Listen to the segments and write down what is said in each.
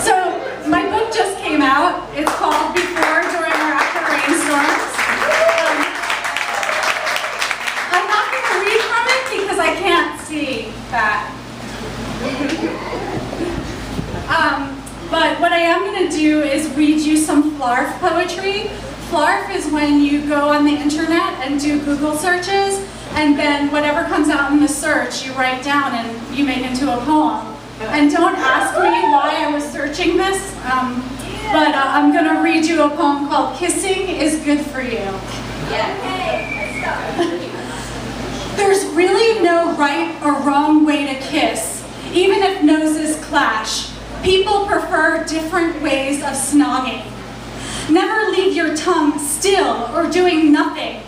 So my book just came out. It's called Before, During, or After Rainstorms. I'm not going to read from it because I can't see that. But what I am going to do is read you some Flarf poetry. Flarf is when you go on the internet and do Google searches, and then whatever comes out in the search you write down and you make into a poem. And don't ask me why I was searching this, but I'm going to read you a poem called Kissing is Good for You. There's really no right or wrong way to kiss, even if noses clash. People prefer different ways of snogging. Never leave your tongue still or doing nothing.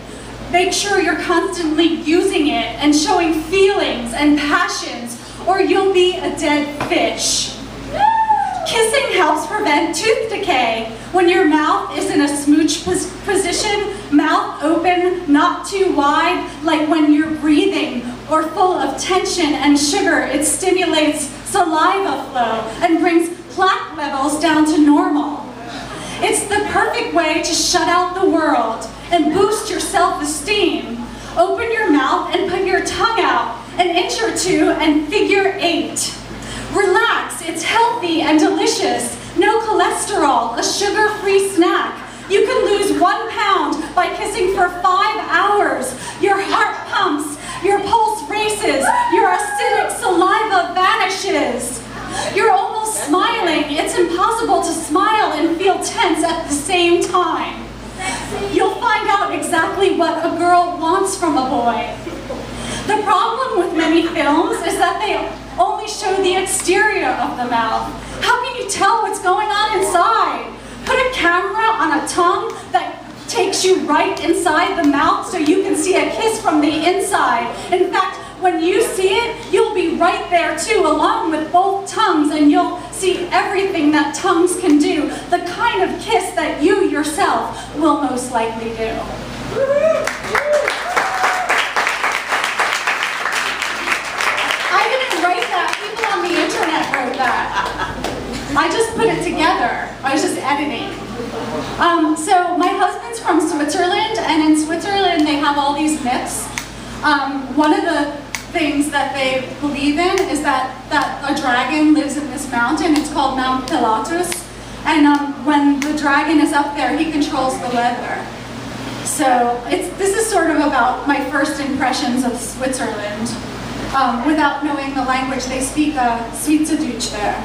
Make sure you're constantly using it and showing feelings and passions, or you'll be a dead fish. Kissing helps prevent tooth decay. When your mouth is in a smooch position, mouth open, not too wide, like when you're breathing or full of tension and sugar, it stimulates saliva flow and brings plaque levels down to normal. It's the perfect way to shut out the world and boost your self-esteem. Open your mouth and put your tongue out an inch or two and figure 8. Relax, it's healthy and delicious. No cholesterol, a sugar-free snack. You can lose 1 pound by kissing for 5 hours. Your heart pumps, your pulse races, your acidic saliva vanishes. You're almost smiling. It's impossible to smile and feel tense at the same time. You'll find out exactly what a girl wants from a boy. The problem with many films is that they only show the exterior of the mouth. How can you tell what's going on inside? Put a camera on a tongue that takes you right inside the mouth so you can see a kiss from the inside. In fact, when you see it, you'll be right there too, along with both tongues, and you'll see everything that tongues can do, the kind of kiss that you yourself will most likely do. I didn't write that, people on the internet wrote that. I just put it together, I was just editing. So my husband's from Switzerland, and in Switzerland they have all these myths. One of the things that they believe in is that a dragon lives in this mountain. It's called Mount Pilatus, and when the dragon is up there, he controls the weather. So this is sort of about my first impressions of Switzerland. Without knowing the language, they speak Schweizerdeutsch there.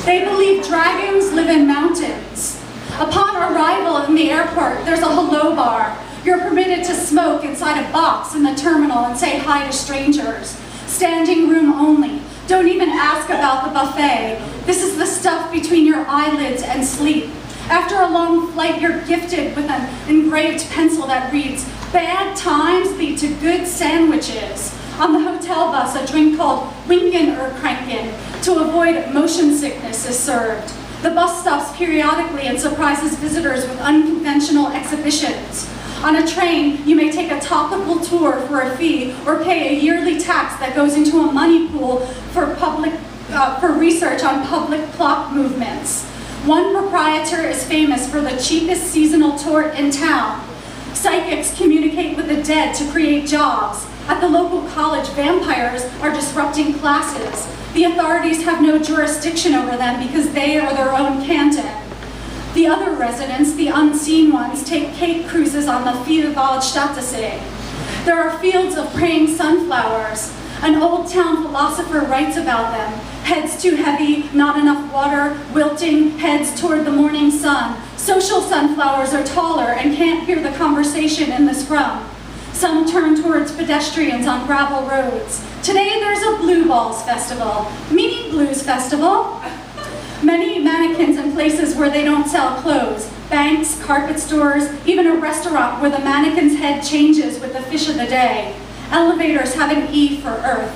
They believe dragons live in mountains. Upon arrival in the airport, there's a hello bar. You're permitted to smoke inside a box in the terminal and say hi to strangers. Standing room only. Don't even ask about the buffet. This is the stuff between your eyelids and sleep. After a long flight, you're gifted with an engraved pencil that reads, "Bad times lead to good sandwiches." On the hotel bus, a drink called Winken or Kranken to avoid motion sickness is served. The bus stops periodically and surprises visitors with unconventional exhibitions. On a train, you may take a topical tour for a fee or pay a yearly tax that goes into a money pool for research on public clock movements. One proprietor is famous for the cheapest seasonal tort in town. Psychics communicate with the dead to create jobs. At the local college, vampires are disrupting classes. The authorities have no jurisdiction over them because they are their own canton. The other residents, the unseen ones, take Cape cruises on the Vielwaldstättersee. There are fields of praying sunflowers. An old town philosopher writes about them. Heads too heavy, not enough water, wilting, heads toward the morning sun. Social sunflowers are taller and can't hear the conversation in the scrum. Some turn towards pedestrians on gravel roads. Today there's a Blue Balls Festival, Mini Blues Festival. Many mannequins in places where they don't sell clothes. Banks, carpet stores, even a restaurant where the mannequin's head changes with the fish of the day. Elevators have an E for Earth.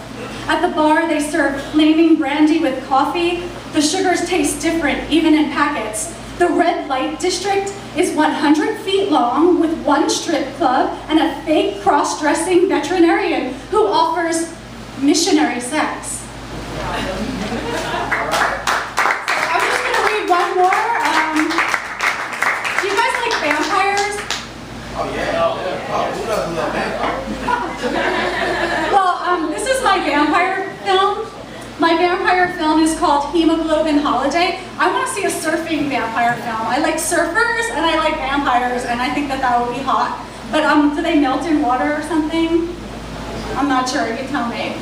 At the bar they serve flaming brandy with coffee. The sugars taste different, even in packets. The red light district is 100 feet long with one strip club and a fake cross-dressing veterinarian who offers missionary sex. vampire film is called Hemoglobin Holiday. I want to see a surfing vampire film. I like surfers and I like vampires, and I think that that would be hot. But do they melt in water or something? I'm not sure, you tell me.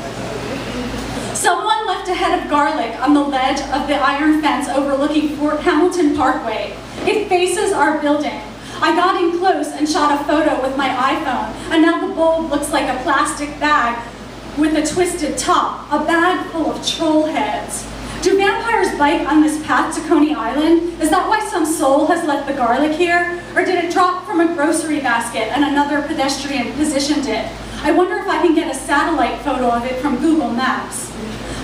Someone left a head of garlic on the ledge of the iron fence overlooking Fort Hamilton Parkway. It faces our building. I got in close and shot a photo with my iPhone, and now the bulb looks like a plastic bag with a twisted top, a bag full of troll heads. Do vampires bike on this path to Coney Island? Is that why some soul has left the garlic here? Or did it drop from a grocery basket and another pedestrian positioned it? I wonder if I can get a satellite photo of it from Google Maps.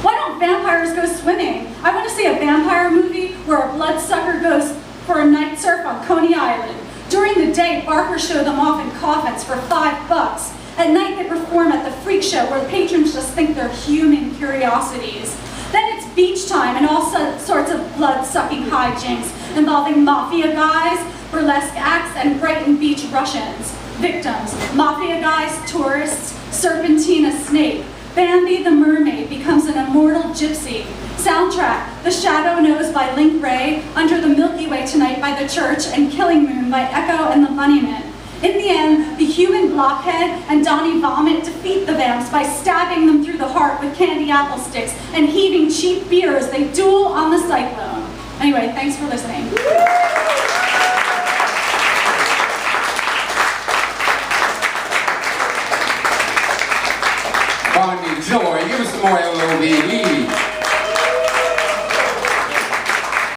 Why don't vampires go swimming? I want to see a vampire movie where a bloodsucker goes for a night surf on Coney Island. During the day, barkers show them off in coffins for $5. At night, they perform at the freak show where the patrons just think they're human curiosities. Then it's beach time and all sorts of blood-sucking hijinks involving mafia guys, burlesque acts, and Brighton Beach Russians. Victims: mafia guys, tourists, Serpentina snake. Bambi the mermaid becomes an immortal gypsy. Soundtrack: The Shadow Knows by Link Ray, Under the Milky Way Tonight by The Church, and Killing Moon by Echo and the Bunnymen. In the end, the human blockhead and Donnie Vomit defeat the vamps by stabbing them through the heart with candy apple sticks and heaving cheap beer as they duel on the cyclone. Anyway, thanks for listening. Boni Joi, give us some more LOVE.